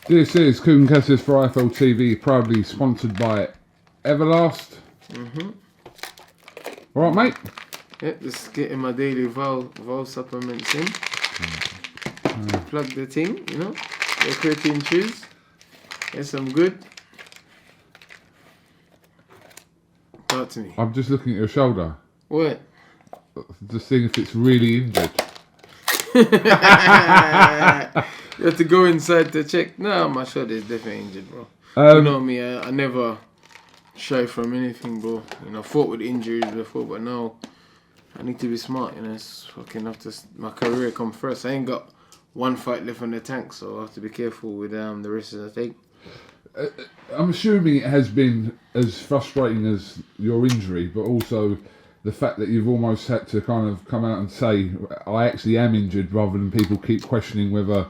This is KUGAN CASSIUS for IFL TV, proudly sponsored by Everlast. Alright, mate? Yep, just getting my daily vol supplements in. Plug the thing, you know. The creatine chews. Get some good. Talk to me. I'm just looking at your shoulder. What? Just seeing if it's really injured. You have to go inside to check. No, my shoulder is definitely injured, bro. You know me, I never shy from anything, bro. You know, fought with injuries before, but now I need to be smart, you know. It's fucking have to, my career come first. I ain't got one fight left in the tank, so I have to be careful with the risks I take. I'm assuming it has been as frustrating as your injury, but also the fact that you've almost had to kind of come out and say, I actually am injured, rather than people keep questioning whether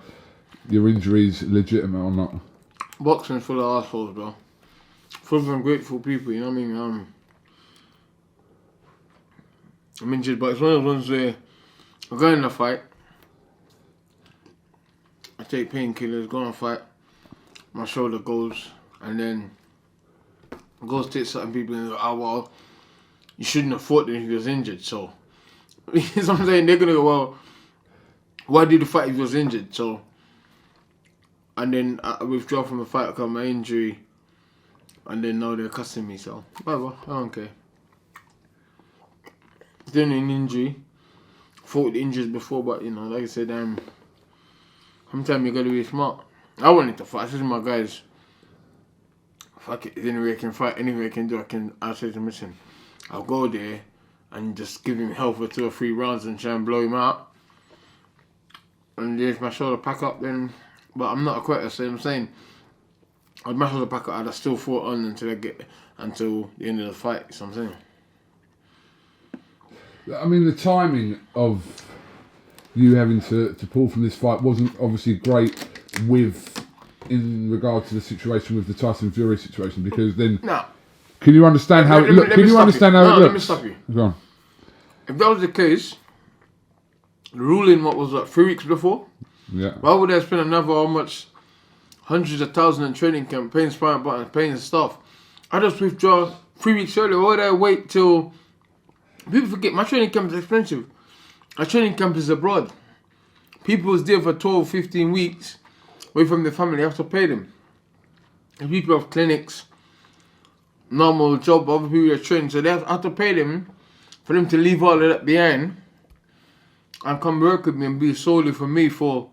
your injury is legitimate or not. Boxing's full of assholes, bro. Full of ungrateful people, you know what I mean? I'm injured, but it's one of those ones where I go in a fight, I take painkillers, go on a fight, my shoulder goes, and then I go to certain people and go, oh, well, you shouldn't have fought him if he was injured, so. You know what I'm saying? They're going to go, well, why did you fight if he was injured? So, and then I withdraw from the fight because of my injury, and then now they're cussing me, so whatever, I don't care. Didn't an injury, fought with injuries before, but you know, like I said, sometimes you gotta be smart. I wanted to fight. I said to my guys, fuck it, anyway I can fight, anyway I can do, I said to him, listen, I'll go there and just give him hell for 2 or 3 rounds and try and blow him out. And if my shoulder pack up, then, but I'm not a quitter, so I'm saying, I'd my shoulder pack up, I'd have still fought on until the end of the fight, so I'm saying. I mean, the timing of you having to pull from this fight wasn't obviously great in regard to the situation with the Tyson Fury situation, because then... No. Can you understand how it looks? Can you understand how it looks? Let me stop you. Go on. If that was the case, the ruling, what was that, 3 weeks before? Yeah. Why would I spend another, how much, hundreds of thousands in training camp, paying sparring partners, paying staff? I just withdraw 3 weeks earlier. Why would I wait till... People forget, my training camp is expensive. My training camp is abroad. People was there for 12, 15 weeks, away from their family, I have to pay them. And people have clinics, normal job, other people are trained, so they have to pay them for them to leave all of that behind and come work with me and be solely for me for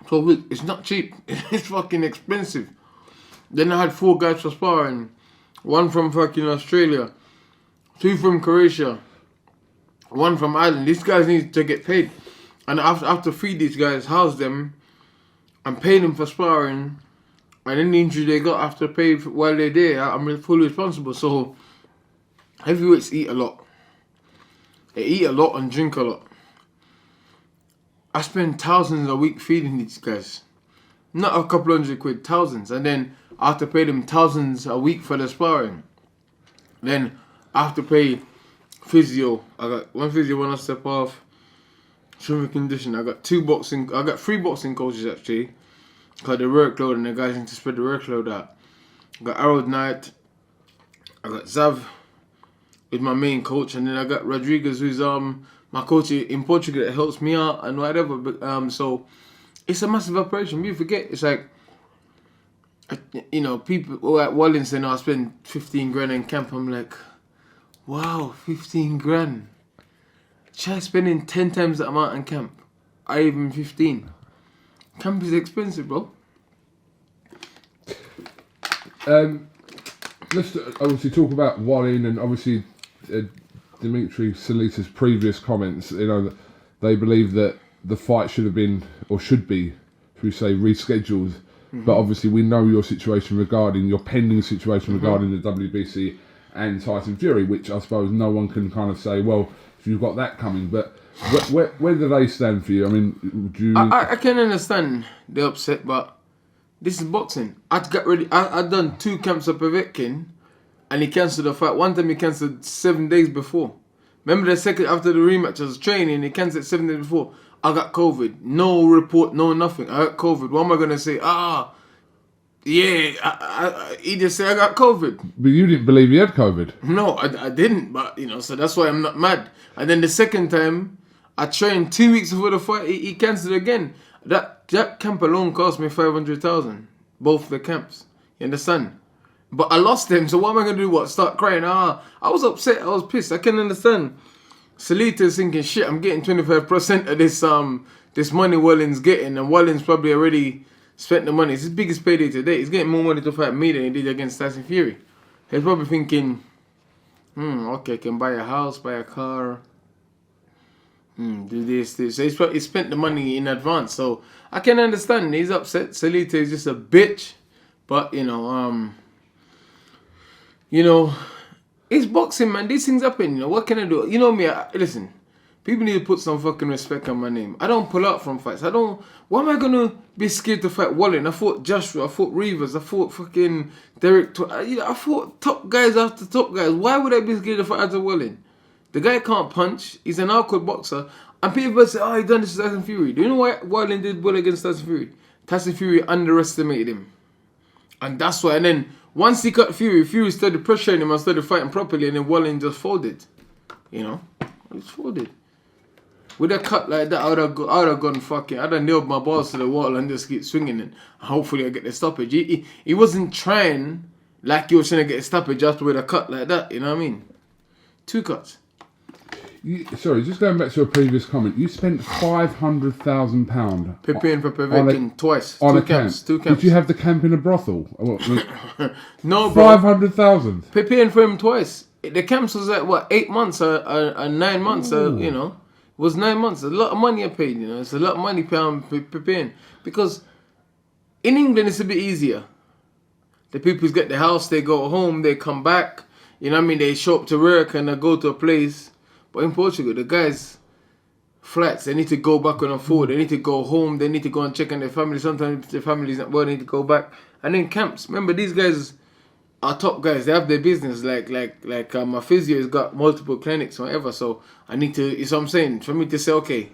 12 weeks. It's not cheap. It's fucking expensive. Then I had 4 guys for sparring. 1 from fucking Australia, 2 from Croatia, 1 from Ireland. These guys need to get paid. And I have to feed these guys, house them, and pay them for sparring. And any injury they got, I have to pay while they're there. I'm fully responsible. So, heavyweights eat a lot. They eat a lot and drink a lot. I spend thousands a week feeding these guys. Not a couple £100, thousands. And then I have to pay them thousands a week for the sparring. Then I have to pay physio. I got 1 physio when I step off. Strength and condition. I got 3 boxing coaches actually. Because the workload and the guys need to spread the workload out. I got Harold Knight. I got Zav with my main coach, and then I got Rodriguez, who's my coach in Portugal that helps me out and whatever. But so it's a massive operation. You forget, it's like, you know, people at Wallin saying, I spend 15 grand in camp. I'm like, wow, 15 grand. Try spending 10 times that amount in camp. I even 15. Camp is expensive, bro. Let's obviously talk about Wallin and obviously Dimitri Salita's previous comments. You know, they believe that the fight should have been, or should be, should we say, rescheduled. But obviously we know your situation regarding, your pending situation regarding the WBC and Tyson Fury, which I suppose no one can kind of say, well, if you've got that coming. But where do they stand for you? I mean, do you... I can understand the upset, but this is boxing. I'd done 2 camps of Povetkin, and he cancelled the fight. One time he cancelled 7 days before. Remember the second after the rematch, I was training, he cancelled 7 days before. I got COVID. No report, no nothing. I got COVID. What am I gonna say? He just said I got COVID. But you didn't believe you had COVID. No, I didn't. But so that's why I'm not mad. And then the second time, I trained 2 weeks before the fight. He cancelled again. That camp alone cost me 500,000. Both the camps. You understand? But I lost them. So what am I gonna do? What? Start crying? I was upset. I was pissed. I can understand. Salita's thinking, shit, I'm getting 25% of this money Wallin's getting, and Wallin's probably already spent the money. It's his biggest payday today. He's getting more money to fight me than he did against Tyson Fury. He's probably thinking, okay, I can buy a house, buy a car, do this. So he spent the money in advance. So I can understand. He's upset. Salita is just a bitch. But, it's boxing, man. These things happen, What can I do? You know me, listen. People need to put some fucking respect on my name. I don't pull out from fights. Why am I going to be scared to fight Wallin? I fought Joshua. I fought Reavers. I fought fucking Derek. I fought top guys after top guys. Why would I be scared to fight Adza Wallin? The guy can't punch. He's an awkward boxer. And people say, he done this to Tyson Fury. Do you know why Wallin did well against Tyson Fury? Tyson Fury underestimated him. And that's why. And then once he cut Fury started pressuring him and started fighting properly, and then Wallin just folded. He just folded. With a cut like that, I would have gone fucking. I'd have nailed my balls to the wall and just keep swinging, and hopefully I get the stoppage. He wasn't trying like he was trying to get a stoppage after with a cut like that. You know what I mean? 2 cuts. Sorry, just going back to a previous comment. You spent £500,000 preparing for Povetkin twice. On 2 a camps. camp. 2 camps. Did you have the camp in a brothel? No, bro. 500,000. Preparing for him twice. The camps was at 8 months or 9 months. It was 9 months. A lot of money I paid. It's a lot of money preparing, because in England it's a bit easier. The people get the house, they go home, they come back. They show up to work and they go to a place. But in Portugal, the guys, flats, they need to go back on a food. They need to go home. They need to go and check on their family. Sometimes their family's not well, they need to go back. And then camps. Remember, these guys are top guys. They have their business. Like my physio has got multiple clinics or whatever. So I need to, you know what I'm saying? For me to say, okay,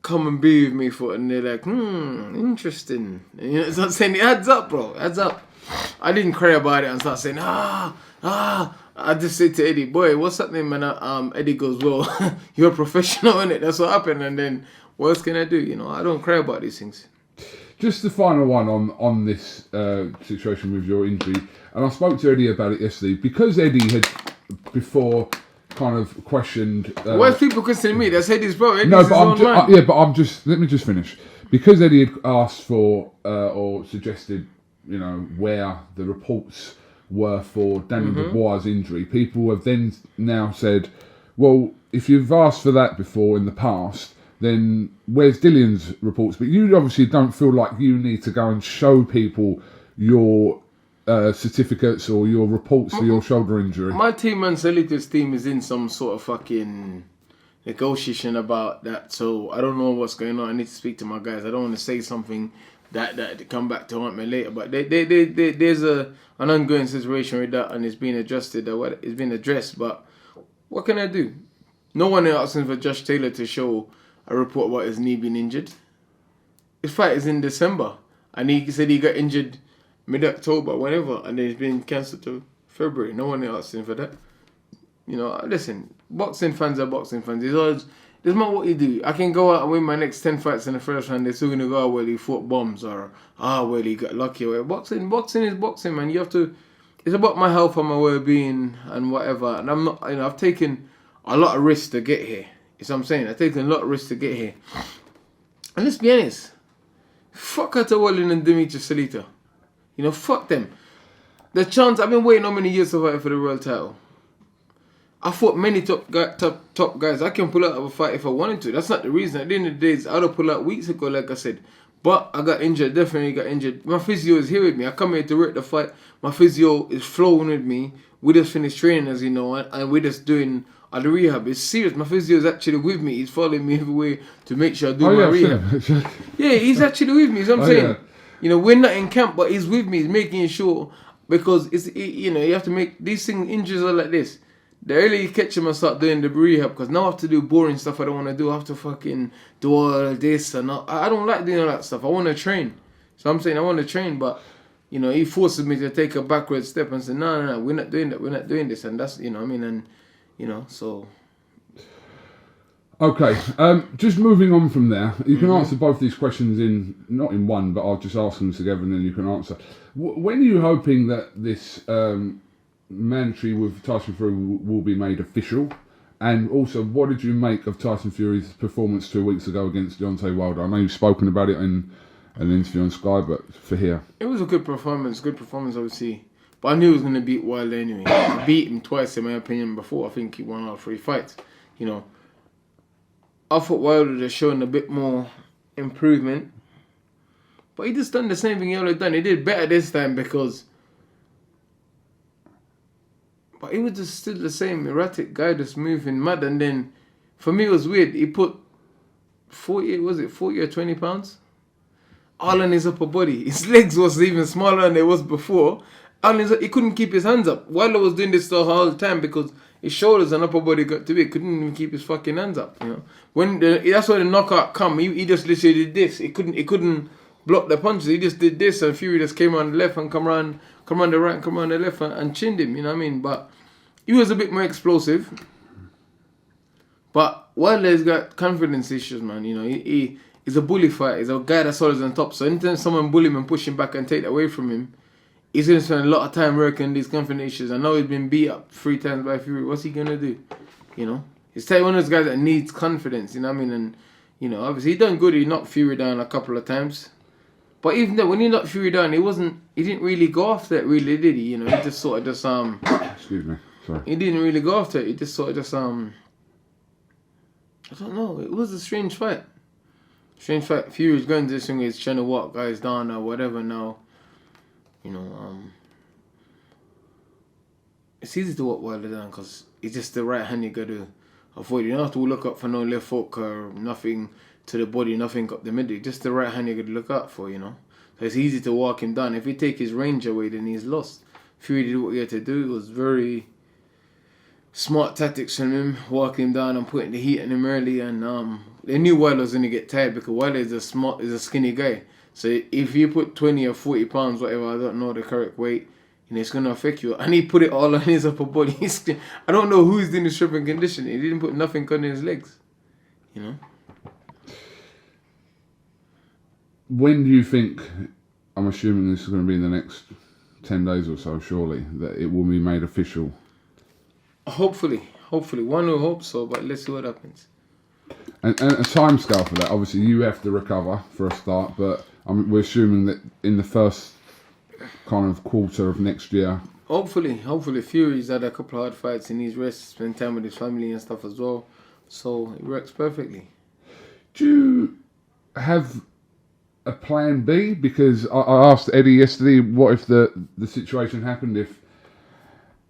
come and be with me for, and they're like, interesting. And, you know what I'm saying? It adds up, bro. It adds up. I didn't cry about it and start saying, I just said to Eddie, boy, what's happening, man? Eddie goes, well, you're a professional, innit? That's what happened. And then, what else can I do? I don't cry about these things. Just the final one on this situation with your injury. And I spoke to Eddie about it yesterday. Because Eddie had before kind of questioned... Why is people questioning me? That's Eddie's bro. Eddie's no, but let me just finish. Because Eddie had asked for or suggested, where the reports were for Daniel Dubois' injury, people have then now said, well, if you've asked for that before in the past, then where's Dillian's reports? But you obviously don't feel like you need to go and show people your certificates or your reports for your shoulder injury. My team and Salita's team is in some sort of fucking negotiation about that, so I don't know what's going on. I need to speak to my guys. I don't want to say something that come back to haunt me later, but there's an ongoing situation with that, and it's being adjusted. It's been addressed, but what can I do? No one is asking for Josh Taylor to show a report about his knee being injured. His fight is in December, and he said he got injured mid-October, whenever, and then it's been cancelled to February. No one is asking for that. Listen, boxing fans are boxing fans. It's not what you do. I can go out and win my next 10 fights in the first round. They're still going to go, well, he fought bombs, or, well, he got lucky. Or boxing is boxing, man. You have to... It's about my health and my well-being and whatever. And I'm not... I've taken a lot of risks to get here. You know what I'm saying? I've taken a lot of risks to get here. And let's be honest. Fuck Adza Wallin and Dimitri Salita. Fuck them. The chance... I've been waiting how many years to fight for the world title. I fought many top guys. I can pull out of a fight if I wanted to. That's not the reason. At the end of the day, I would have pulled out weeks ago, like I said. But I got injured. Definitely got injured. My physio is here with me. I come here to work the fight. My physio is flowing with me. We just finished training, as you know, and we're just doing the rehab. It's serious. My physio is actually with me. He's following me everywhere to make sure I do my rehab. Sure. Yeah, he's actually with me. That's what I'm saying. Yeah. We're not in camp, but he's with me. He's making sure, because you have to make these things. Injuries are like this. the earlier you catch him and start doing the rehab, because now I have to do boring stuff I don't want to do. I have to fucking do all this and I don't like doing all that stuff. I want to train. So I'm saying I want to train, but you know, he forces me to take a backward step and say, no, we're not doing that. We're not doing this, and that's, you know what I mean, and you know, so. Okay, just moving on from there, you can answer both these questions not in one, but I'll just ask them together and then you can answer. When are you hoping that this mandatory with Tyson Fury will be made official? And also, what did you make of Tyson Fury's performance 2 weeks ago against Deontay Wilder? I know you've spoken about it in an interview on Sky, but for here. It was a good performance, obviously. But I knew he was going to beat Wilder anyway. He beat him twice, in my opinion, before. I think he won all 3 fights, you know. I thought Wilder had shown a bit more improvement. But he just done the same thing he always done. He did better this time because... But he was just still the same erratic guy just moving mad. And then, for me, it was weird. He put 40 or 20 pounds? All on his upper body. His legs was even smaller than they was before. He couldn't keep his hands up. Wilder was doing this the whole time because his shoulders and upper body got to be. He couldn't even keep his fucking hands up. You know, that's why the knockout come. He just literally did this. He couldn't block the punches. He just did this, and Fury just came around the left and come around the right, and come around the left and chinned him. You know what I mean? But he was a bit more explosive. But Wilder's got confidence issues, man. You know, he's a bully fighter. He's a guy that's always on top. So anytime someone bully him and push him back and take that away from him, he's going to spend a lot of time working these confidence issues. I know he's been beat up 3 times by Fury. What's he going to do? You know? He's one of those guys that needs confidence, you know what I mean? And, you know, obviously he done good. He knocked Fury down a couple of times. But even though, when he knocked Fury down, he didn't really go after it, really, did he? You know, he just sort of just, Excuse me, sorry. He didn't really go after it. He just sort of just, I don't know. It was a strange fight. Fury's going to this thing, he's trying to walk guys down or whatever now. You know, it's easy to walk Wilder down because it's just the right hand you got to avoid. You don't have to look up for no left hook or nothing to the body, nothing up the middle. Just the right hand you got to look out for, you know. So it's easy to walk him down. If you take his range away, then he's lost. Fury did what he had to do. It was very smart tactics from him, walking him down and putting the heat on him early. And they knew Wilder was going to get tired because Wilder is a skinny guy. So if you put 20 or 40 pounds, whatever, I don't know the correct weight, you know, it's going to affect you. And he put it all on his upper body. I don't know who's doing the strength and conditioning. He didn't put nothing on his legs, you know. When do you think, I'm assuming this is going to be in the next 10 days or so, surely, that it will be made official? Hopefully. One will hope so, but let's see what happens. And a time scale for that, obviously you have to recover for a start, but we're assuming that in the first kind of quarter of next year. Hopefully Fury's had a couple of hard fights and he's rested, spend time with his family and stuff as well. So it works perfectly. Do you have a plan B? Because I asked Eddie yesterday, what if the situation happened if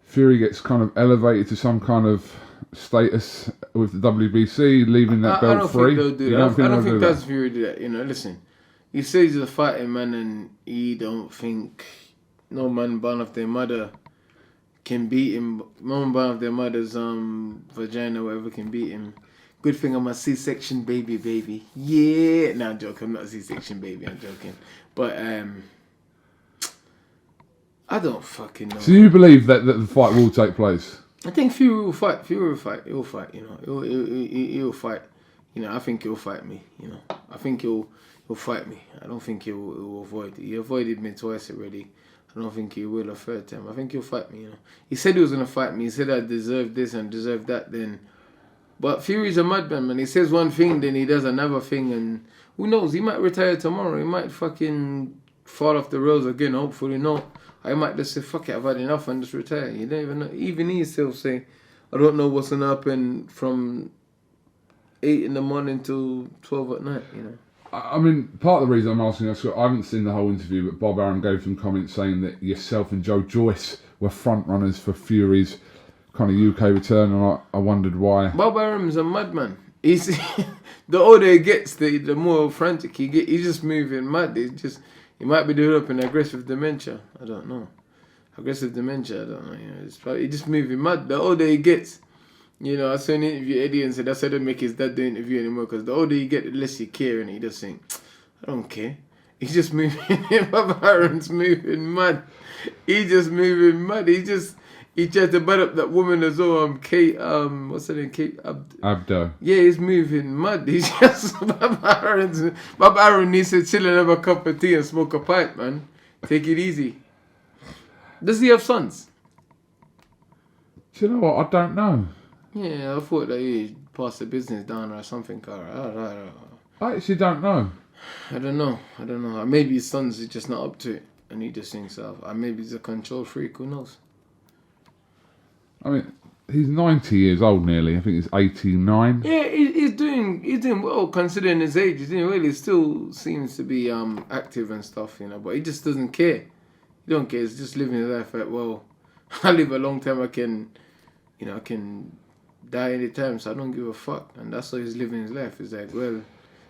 Fury gets kind of elevated to some kind of status with the WBC, leaving that belt free? I don't think Tyson Fury do that. You know, listen, he says he's a fighting man, and he don't think no man born of their mother can beat him. No man born of their mother's vagina, whatever, can beat him. Good thing I'm a C-section baby. Yeah, no, I'm joking. I'm not a C-section baby. I'm joking. But I don't fucking know. So you believe that the fight will take place? I think Fury will fight. He'll fight. You know, he'll fight. You know, I think he'll fight me. You know, I think he'll fight me. I don't think he'll avoid it. He avoided me twice already. I don't think he will a third time. I think he'll fight me. You know, he said he was gonna fight me. He said I deserve this and deserve that. Then, but Fury's a madman, man. He says one thing, then he does another thing, and who knows? He might retire tomorrow. He might fucking fall off the rails again. Hopefully not. I might just say, fuck it, I've had enough and just retire. You don't even know. Even he still say, I don't know what's going to happen from 8 in the morning till 12 at night, you know. I mean, part of the reason I'm asking this, I haven't seen the whole interview, but Bob Arum gave some comments saying that yourself and Joe Joyce were front runners for Fury's kind of UK return, and I wondered why. Bob Arum's a madman. He's the older he gets, the more frantic he gets. He's just moving mad. He might be developing aggressive dementia. I don't know. aggressive dementia. I don't know. You know, it's probably he just moving mad. The older he gets, you know, I saw an interview Eddie and said that's why I don't make his dad do interview anymore because the older you get, the less you care, and he just think, I don't care. He's just moving. My Aaron's moving mad. He's just moving mad. He tried to butt up that woman as well. Kate. What's her name? Kate Abdo. Yeah, he's moving mad. He's just Bob Aaron needs to chill and have a cup of tea and smoke a pipe, man. Take it easy. Does he have sons? Do you know what? I don't know. Yeah, I thought that he passed the business down or something. I actually don't know. I don't know. Maybe his sons is just not up to it, and he just thinks of. Maybe he's a control freak. Who knows? I mean, he's 90 years old nearly. I think he's 89. Yeah, he's doing well considering his age. He's doing well. He still seems to be active and stuff, you know. But he just doesn't care. He don't care. He's just living his life like, well, I live a long time. I can die anytime, so I don't give a fuck. And that's how he's living his life. He's like, well,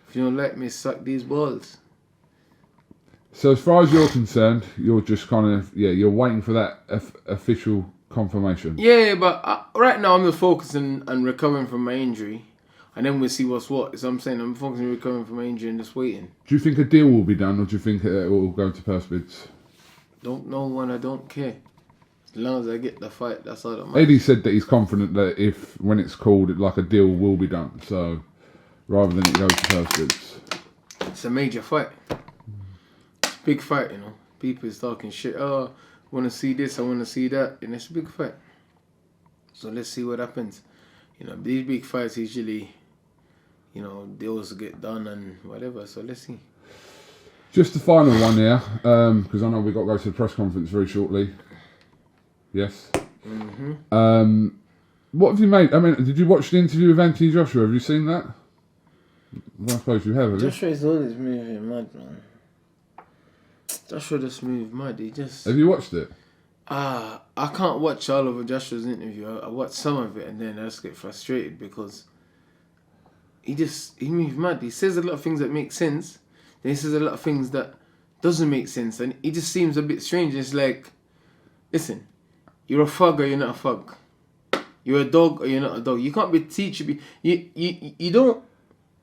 if you don't like me, suck these balls. So as far as you're concerned, you're just kind of, you're waiting for that official confirmation. Yeah, but right now I'm just focusing on recovering from my injury. And then we'll see what's what. So I'm saying I'm focusing on recovering from my injury and just waiting. Do you think a deal will be done, or do you think it will go to purse bids? Don't know when I don't care. As long as I get the fight, that's all that matters. Eddie said that he's confident that when it's called, like a deal will be done. So rather than it go to purse bids. It's a major fight. It's a big fight, you know. People is talking shit. Oh, I want to see this, I want to see that. And it's a big fight. So let's see what happens. You know, these big fights usually, you know, deals get done and whatever. So let's see. Just the final one here, because I know we've got to go to the press conference very shortly. Yes. Mm-hmm. What have you made? I mean, did you watch the interview with Anthony Joshua? Have you seen that? Well, I suppose you have. Joshua's always moving mad, man. Joshua just moved mad. He just. Have you watched it? I can't watch all of Joshua's interview. I watch some of it and then I just get frustrated because he moves mad. He says a lot of things that make sense. Then he says a lot of things that doesn't make sense, and he just seems a bit strange. It's like, listen, you're a thug or you're not a thug. You're a dog or you're not a dog. You can't be teaching. You don't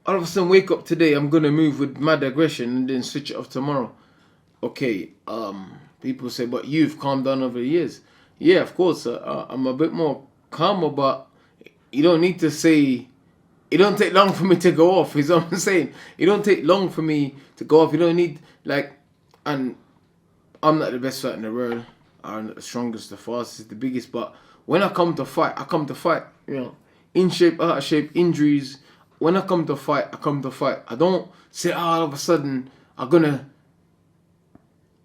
all of a sudden wake up today, I'm gonna move with mad aggression and then switch it off tomorrow. Okay, people say, but you've calmed down over the years. Yeah, of course, I'm a bit more calmer, but you don't need to say, it don't take long for me to go off, is what I'm saying. It don't take long for me to go off. You don't need, and I'm not the best fighter in the world. I'm not the strongest, the fastest, the biggest, but when I come to fight, you know, in shape, out of shape, injuries. When I come to fight, I come to fight. I don't say, all of a sudden, I'm going to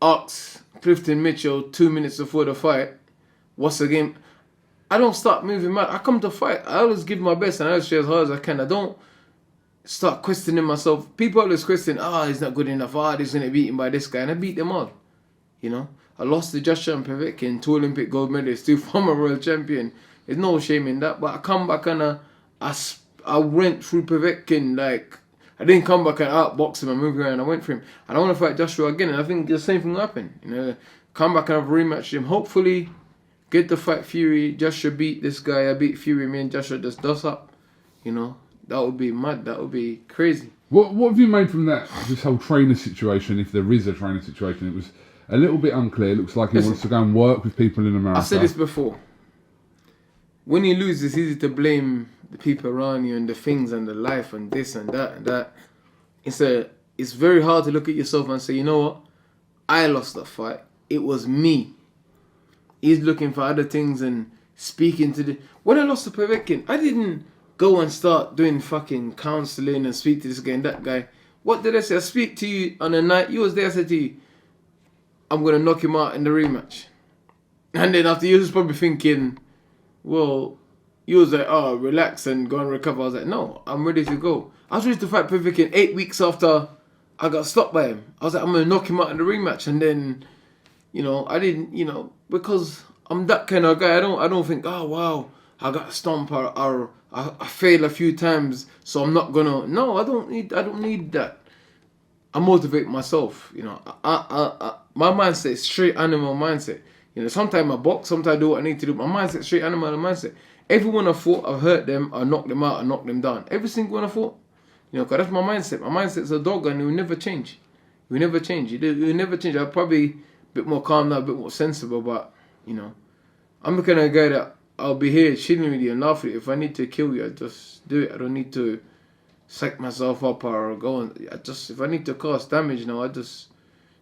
ask Clifton Mitchell 2 minutes before the fight, what's the game? I don't start moving mad. I come to fight. I always give my best and I always try as hard as I can. I don't start questioning myself. People always question, he's not good enough. He's going to beat him by this guy. And I beat them all. You know? I lost to Joshua and Povetkin, 2 Olympic gold medalists, 2 former world champion. There's no shame in that. But I come back and I went through Povetkin, I didn't come back and outbox him and move around. I went for him. And I want to fight Joshua again. And I think the same thing will happen. You know, come back and have a rematch with him. Hopefully, get to fight Fury. Joshua beat this guy. I beat Fury. Me and Joshua just dust up. You know, that would be mad. That would be crazy. What have you made from this whole trainer situation, if there is a trainer situation? It was a little bit unclear. It looks like he wants to go and work with people in America. I've said this before. When you lose, it's easy to blame the people around you and the things and the life and this and that and that. It's very hard to look at yourself and say, you know what? I lost the fight. It was me. He's looking for other things and speaking to When I lost to Povetkin, I didn't go and start doing fucking counselling and speak to this guy and that guy. What did I say? I speak to you on the night you was there. I said to you, I'm going to knock him out in the rematch. And then after, you was probably thinking, well, you was like, relax and go and recover. I was like, no, I'm ready to go. I was ready to fight Povetkin 8 weeks after I got stopped by him. I was like, I'm going to knock him out in the rematch. And then, you know, I didn't, you know, because I'm that kind of guy. I don't think, oh, wow, I got stomped or I failed a few times, so I'm not going to. No, I don't need that. I motivate myself, you know. My mindset is straight animal mindset. You You know, sometimes I box, sometimes I do what I need to do. My mindset straight animal mindset. Everyone I fought, I've hurt them, I knocked them out, I knocked them down. Every single one I fought. You know, because that's my mindset. My mindset's a dog and it will never change. It will never change. It will never change. I'm probably a bit more calm now, a bit more sensible, but, you know, I'm the kind of guy that I'll be here chilling with you and laughing at you. If I need to kill you, I just do it. I don't need to psych myself up or go and if I need to cause damage now, I just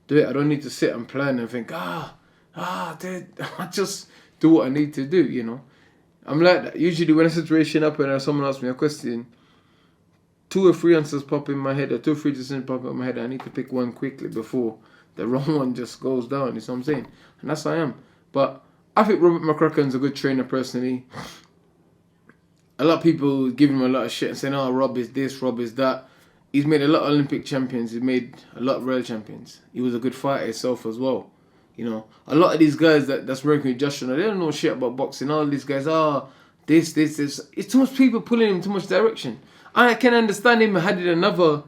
do it. I don't need to sit and plan and think, dude, I just do what I need to do, you know. I'm like that. Usually when a situation happens or someone asks me a question, 2 or 3 answers pop in my head or 2 or 3 decisions pop in my head. I need to pick one quickly before the wrong one just goes down, you know what I'm saying? And that's how I am. But I think Robert McCracken's a good trainer personally. A lot of people give him a lot of shit and saying, oh, Rob is this, Rob is that. He's made a lot of Olympic champions. He's made a lot of world champions. He was a good fighter himself as well. You know, a lot of these guys that's working with Joshua, they don't know shit about boxing. All these guys, this. It's too much people pulling him in too much direction. I can understand him had it another.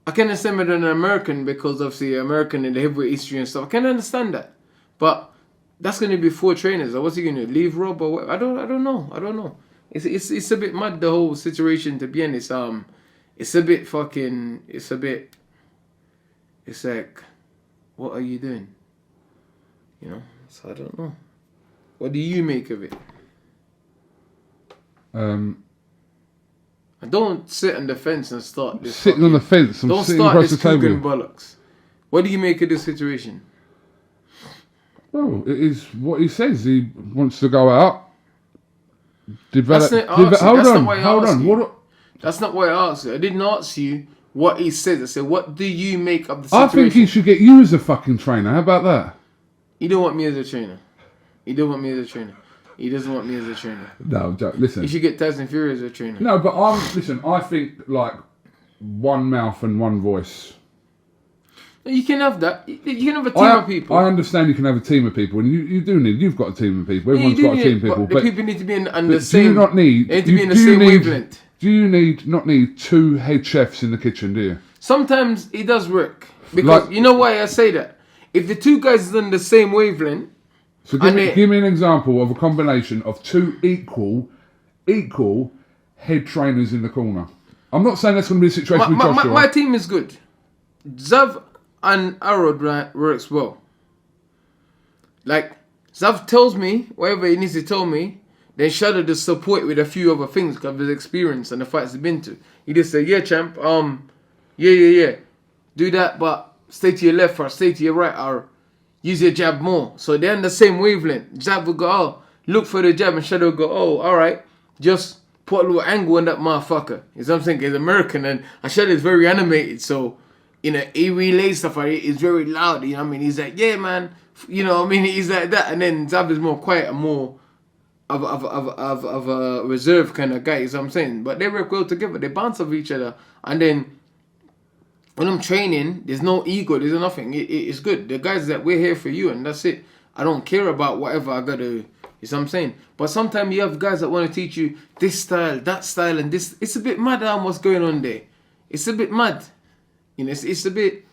I can understand him an American because obviously American in the heavyweight history and stuff. I can understand that, but that's going to be 4 trainers. Or what's he going to leave Rob or what? I don't know. It's a bit mad, the whole situation, to be honest. It's a bit fucking. It's like, what are you doing? You know, so I don't know. What do you make of it? I don't sit on the fence and start this. Sitting on the fence, I'm sitting across the table. KUGAN bollocks. What do you make of this situation? Well, it is what he says. He wants to go out. Develop. Hold on. That's not why I asked you. I didn't ask you what he says. I said, what do you make of the situation? I think he should get you as a fucking trainer. How about that? He don't want me as a trainer. He doesn't want me as a trainer. No, listen. You should get Tyson Fury as a trainer. No, but I think like one mouth and one voice. You can have that. You can have a team of people. I understand you can have a team of people, and you've got a team of people. Everyone's got a team of people. But the people need to be on the same. They need to be in the same wavelength. Do you not need 2 head chefs in the kitchen, do you? Sometimes it does work. Because you know why I say that? If the 2 guys are on the same wavelength... So give me an example of a combination of 2 equal head trainers in the corner. I'm not saying that's going to be a situation with Joshua. My team is good. Zav and Arod works well. Like, Zav tells me whatever he needs to tell me, then Shadow just support with a few other things because of his experience and the fights he's been to. He just say, yeah, champ, yeah. Do that, but stay to your left or stay to your right or use your jab more. So they're on the same wavelength. Zav will go, look for the jab, and Shadow will go, alright, just put a little angle on that motherfucker. You know what I'm saying? He's American and Shadow is very animated, so you know, he relays stuff. It's very loud. You know what I mean? He's like, yeah, man. You know what I mean? He's like that. And then Zav is more quiet and more of a reserved kind of guy. You know what I'm saying? But they work well together. They bounce off each other. And then when I'm training, there's no ego. There's nothing. It's good. The guys that we're here for you, and that's it. I don't care about whatever I gotta do. You know what I'm saying? But sometimes you have guys that want to teach you this style, that style, and this. It's a bit mad on what's going on there. It's a bit mad. You know, it's a bit,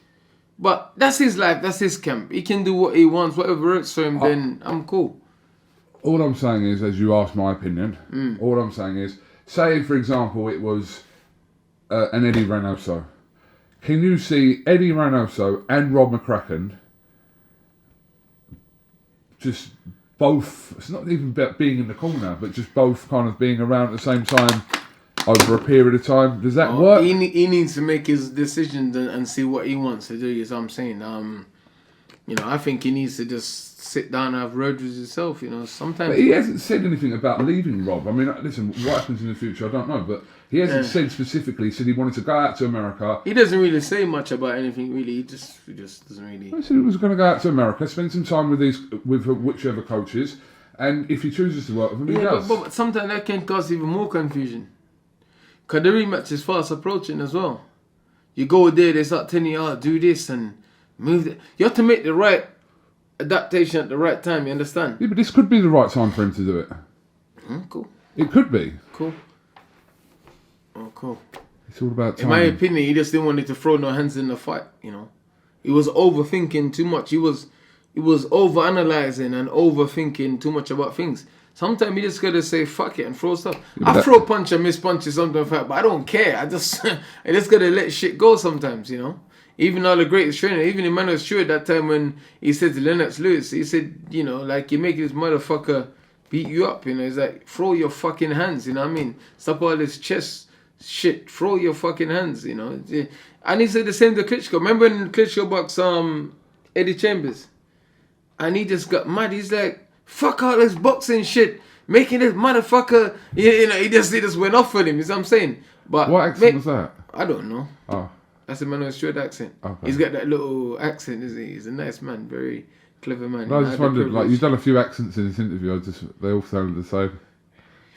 but that's his life, that's his camp. He can do what he wants, whatever works for him, then I'm cool. All I'm saying is, as you asked my opinion, all I'm saying is, say for example it was an Eddie Reynoso. Can you see Eddie Reynoso and Rob McCracken just both, it's not even about being in the corner, but just both kind of being around at the same time over a period of time? Does that work? He needs to make his decisions and see what he wants to do. You know what I'm saying? You know, I think he needs to just sit down and have words with himself. You know, sometimes. But he hasn't said anything about leaving Rob. I mean, listen, what happens in the future, I don't know. But he hasn't said specifically. He said he wanted to go out to America. He doesn't really say much about anything. Really, he just doesn't really. I said he was going to go out to America, spend some time with whichever coaches, and if he chooses to work with them, he does. But sometimes that can cause even more confusion. Because the rematch is fast approaching as well. You go there, they start telling you, do this and move that. You have to make the right adaptation at the right time, you understand? Yeah, but this could be the right time for him to do it. Cool. It could be. Cool. Oh, cool. It's all about time. In my opinion, he just didn't want to throw no hands in the fight, you know. He was overthinking too much. He was he was over-analyzing and overthinking too much about things. Sometimes you just gotta say fuck it and throw stuff. I throw punch and miss punches sometimes, but I don't care. I just gotta let shit go sometimes, you know. Even all the greatest trainer, even Emmanuel Stewart, that time when he said to Lennox Lewis, he said, you know, like, you make this motherfucker beat you up, you know. It's like, throw your fucking hands, you know what I mean? Stop all this chest shit. Throw your fucking hands, you know. And he said the same to Klitschko. Remember when Klitschko boxed Eddie Chambers? And he just got mad. He's like, fuck all this boxing shit. Making this motherfucker, you know, he just went off on him, you know what I'm saying? But what accent was that? I don't know. Oh. That's Emmanuel Stewart accent. Okay. He's got that little accent, isn't he? He's a nice man, very clever man. No, I just wondered, like, you've done a few accents in this interview, they all sounded the same.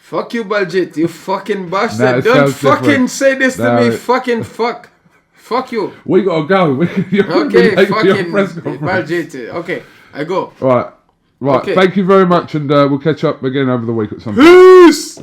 Fuck you, Baljit, you fucking bastard. Don't fucking different. Say this to me, fucking fuck. Fuck you. We gotta go. Okay, fucking Baljit. Okay, I go. Right. Okay. Thank you very much, and we'll catch up again over the week at some point. Peace!